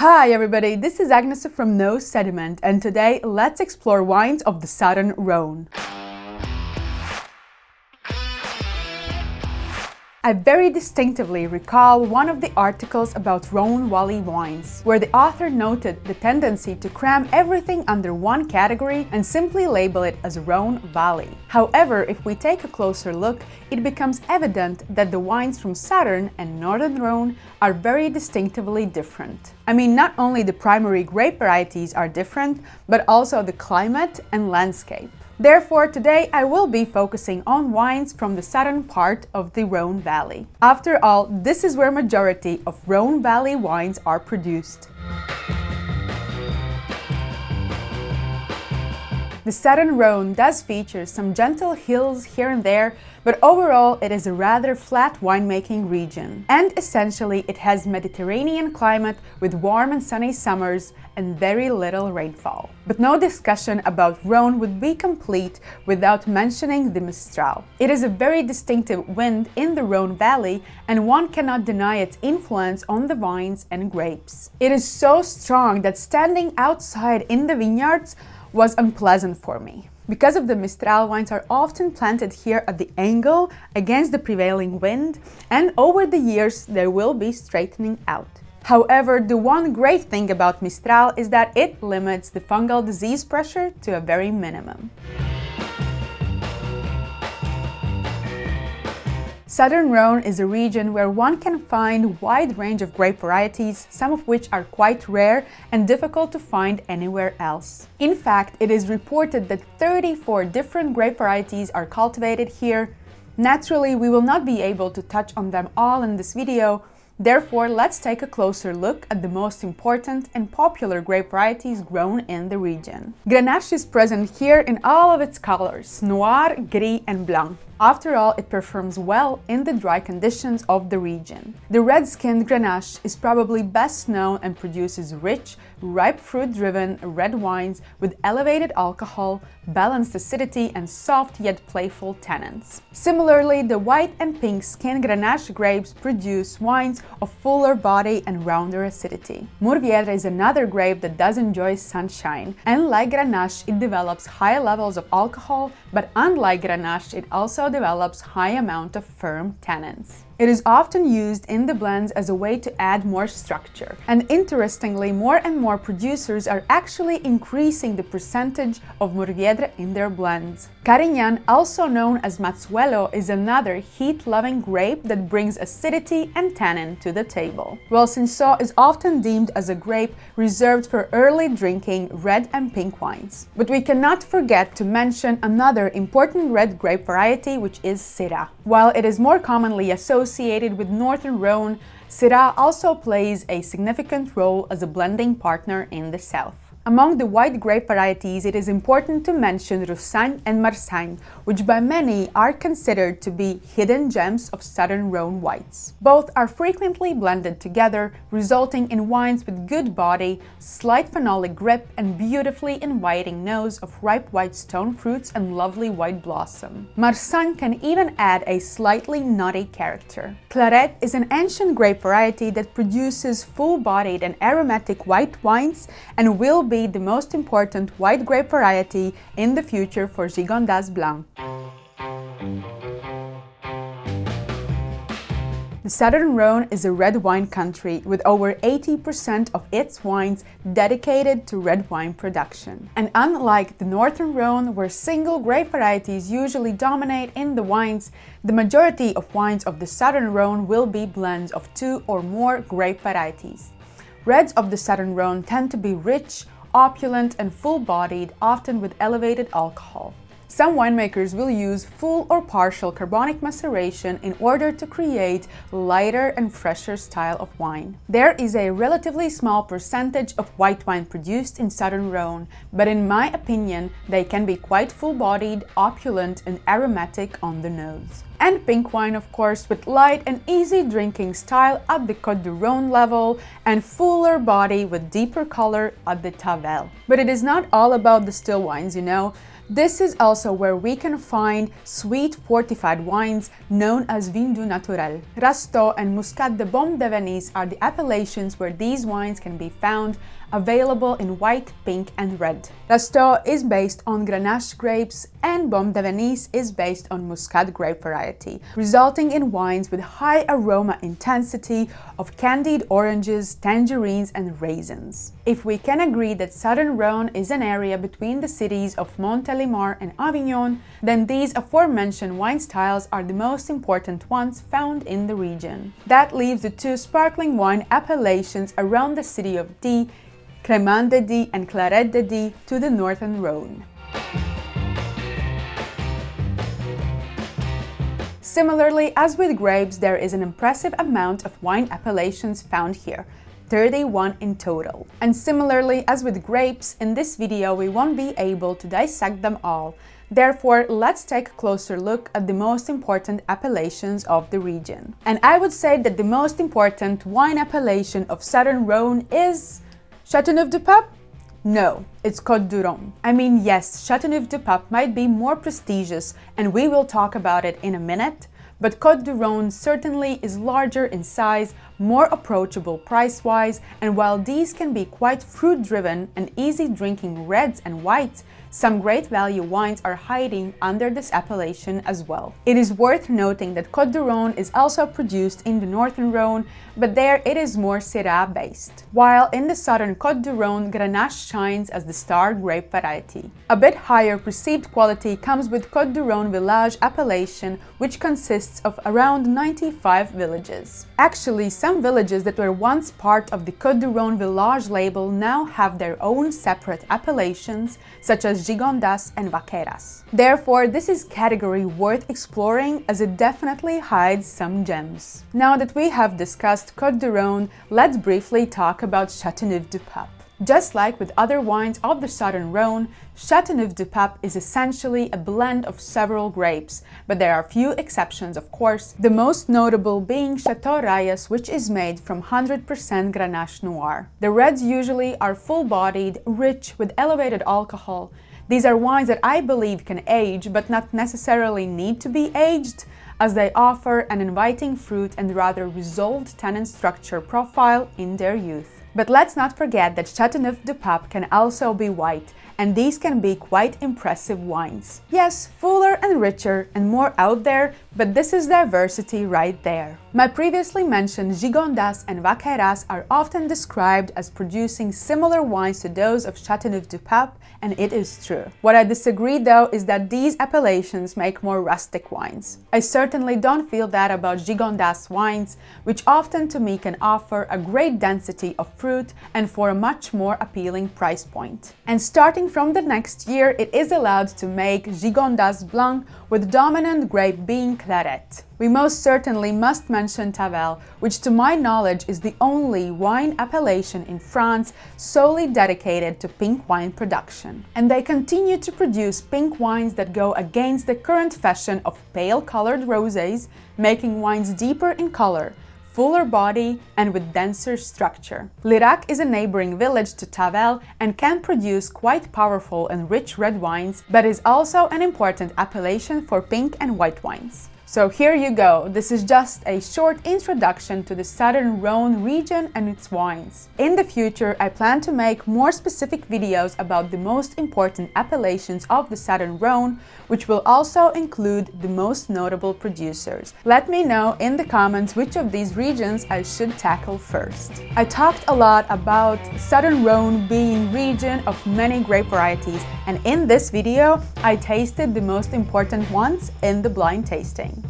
Hi everybody, this is Agnes from No Sediment, and today let's explore wines of the Southern Rhone. I very distinctively recall one of the articles about Rhone Valley wines, where the author noted the tendency to cram everything under one category and simply label it as Rhone Valley. However, if we take a closer look, it becomes evident that the wines from Southern and Northern Rhone are very distinctively different. I mean, not only the primary grape varieties are different, but also the climate and landscape. Therefore, today I will be focusing on wines from the southern part of the Rhone Valley. After all, this is where majority of Rhone Valley wines are produced. The Southern Rhone does feature some gentle hills here and there, but overall it is a rather flat winemaking region. And essentially it has Mediterranean climate with warm and sunny summers and very little rainfall. But no discussion about Rhone would be complete without mentioning the Mistral. It is a very distinctive wind in the Rhone Valley, and one cannot deny its influence on the vines and grapes. It is so strong that standing outside in the vineyards was unpleasant for me. Because of the Mistral, wines are often planted here at the angle against the prevailing wind, and over the years they will be straightening out. However, the one great thing about Mistral is that it limits the fungal disease pressure to a very minimum. Southern Rhone is a region where one can find a wide range of grape varieties, some of which are quite rare and difficult to find anywhere else. In fact, it is reported that 34 different grape varieties are cultivated here. Naturally, we will not be able to touch on them all in this video. Therefore, let's take a closer look at the most important and popular grape varieties grown in the region. Grenache is present here in all of its colors: Noir, Gris and Blanc. After all, it performs well in the dry conditions of the region. The red-skinned Grenache is probably best known and produces rich, ripe fruit-driven red wines with elevated alcohol, balanced acidity and soft yet playful tannins. Similarly, the white and pink-skinned Grenache grapes produce wines of fuller body and rounder acidity. Mourvèdre is another grape that does enjoy sunshine, and like Grenache, it develops high levels of alcohol, but unlike Grenache, it also develops high amount of firm tannins. It is often used in the blends as a way to add more structure. And interestingly, more and more producers are actually increasing the percentage of Mourvèdre in their blends. Carignan, also known as Mazzuelo, is another heat-loving grape that brings acidity and tannin to the table. While Cinsault is often deemed as a grape reserved for early drinking red and pink wines. But we cannot forget to mention another important red grape variety, which is Syrah. While it is more commonly associated with Northern Rhone, Syrah also plays a significant role as a blending partner in the south. Among the white grape varieties, it is important to mention Roussanne and Marsanne, which by many are considered to be hidden gems of Southern Rhone whites. Both are frequently blended together, resulting in wines with good body, slight phenolic grip, and beautifully inviting nose of ripe white stone fruits and lovely white blossom. Marsanne can even add a slightly nutty character. Claret is an ancient grape variety that produces full-bodied and aromatic white wines and will be the most important white grape variety in the future for Gigondas Blanc. The Southern Rhone is a red wine country with over 80% of its wines dedicated to red wine production. And unlike the Northern Rhone, where single grape varieties usually dominate in the wines, the majority of wines of the Southern Rhone will be blends of 2 or more grape varieties. Reds of the Southern Rhone tend to be rich, opulent and full-bodied, often with elevated alcohol. Some winemakers will use full or partial carbonic maceration in order to create lighter and fresher style of wine. There is a relatively small percentage of white wine produced in Southern Rhone, but in my opinion, they can be quite full-bodied, opulent and aromatic on the nose. And pink wine, of course, with light and easy drinking style at the Côte du Rhône level and fuller body with deeper color at the Tavel. But it is not all about the still wines, you know. This is also where we can find sweet fortified wines known as Vin du Naturel. Rasteau and Muscat de Baume de Venise are the appellations where these wines can be found, available in white, pink and red. Rasteau is based on Grenache grapes and Baume de Venise is based on Muscat grape variety, resulting in wines with high aroma intensity of candied oranges, tangerines and raisins. If we can agree that Southern Rhone is an area between the cities of Montélimar and Avignon, then these aforementioned wine styles are the most important ones found in the region. That leaves the two sparkling wine appellations around the city of Die, Crémant de Die and Claret de Die, to the Northern Rhone. Similarly, as with grapes, there is an impressive amount of wine appellations found here, 31 in total. And similarly, as with grapes, in this video we won't be able to dissect them all. Therefore, let's take a closer look at the most important appellations of the region. And I would say that the most important wine appellation of Southern Rhone is Chateauneuf-du-Pape? No, it's Côtes-du-Rhône. I mean, yes, Chateauneuf-du-Pape might be more prestigious, and we will talk about it in a minute, but Côtes-du-Rhône certainly is larger in size, more approachable price-wise, and while these can be quite fruit-driven and easy drinking reds and whites, some great value wines are hiding under this appellation as well. It is worth noting that Côtes-du-Rhône is also produced in the Northern Rhone, but there it is more Syrah based, while in the southern Côtes-du-Rhône, Grenache shines as the star grape variety. A bit higher perceived quality comes with Côtes-du-Rhône Village appellation, which consists of around 95 villages. Actually, some villages that were once part of the Côtes-du-Rhône Village label now have their own separate appellations, such as Gigondas and Vaqueras. Therefore, this is category worth exploring as it definitely hides some gems. Now that we have discussed Côtes-du-Rhône, let's briefly talk about Chateauneuf-du-Pape. Just like with other wines of the Southern Rhone, Chateauneuf-du-Pape is essentially a blend of several grapes, but there are few exceptions of course, the most notable being Chateau Rayas, which is made from 100% Grenache Noir. The reds usually are full-bodied, rich, with elevated alcohol. These are wines that I believe can age, but not necessarily need to be aged, as they offer an inviting fruit and rather resolved tannin structure profile in their youth. But let's not forget that Chateauneuf-du-Pape can also be white, and these can be quite impressive wines. Yes, fuller and richer and more out there, but this is diversity right there. My previously mentioned Gigondas and Vaqueras are often described as producing similar wines to those of Chateauneuf-du-Pape, and it is true. What I disagree though is that these appellations make more rustic wines. I certainly don't feel that about Gigondas wines, which often to me can offer a great density of fruit and for a much more appealing price point. And starting from the next year, it is allowed to make Gigondas Blanc, with dominant grape being Claret. We most certainly must mention Tavel, which to my knowledge is the only wine appellation in France solely dedicated to pink wine production. And they continue to produce pink wines that go against the current fashion of pale-colored rosés, making wines deeper in color, fuller body and with denser structure. Lirac is a neighboring village to Tavel and can produce quite powerful and rich red wines, but is also an important appellation for pink and white wines. So here you go, this is just a short introduction to the Southern Rhone region and its wines. In the future, I plan to make more specific videos about the most important appellations of the Southern Rhone, which will also include the most notable producers. Let me know in the comments which of these regions I should tackle first. I talked a lot about Southern Rhone being region of many grape varieties, and in this video, I tasted the most important ones in the blind tasting.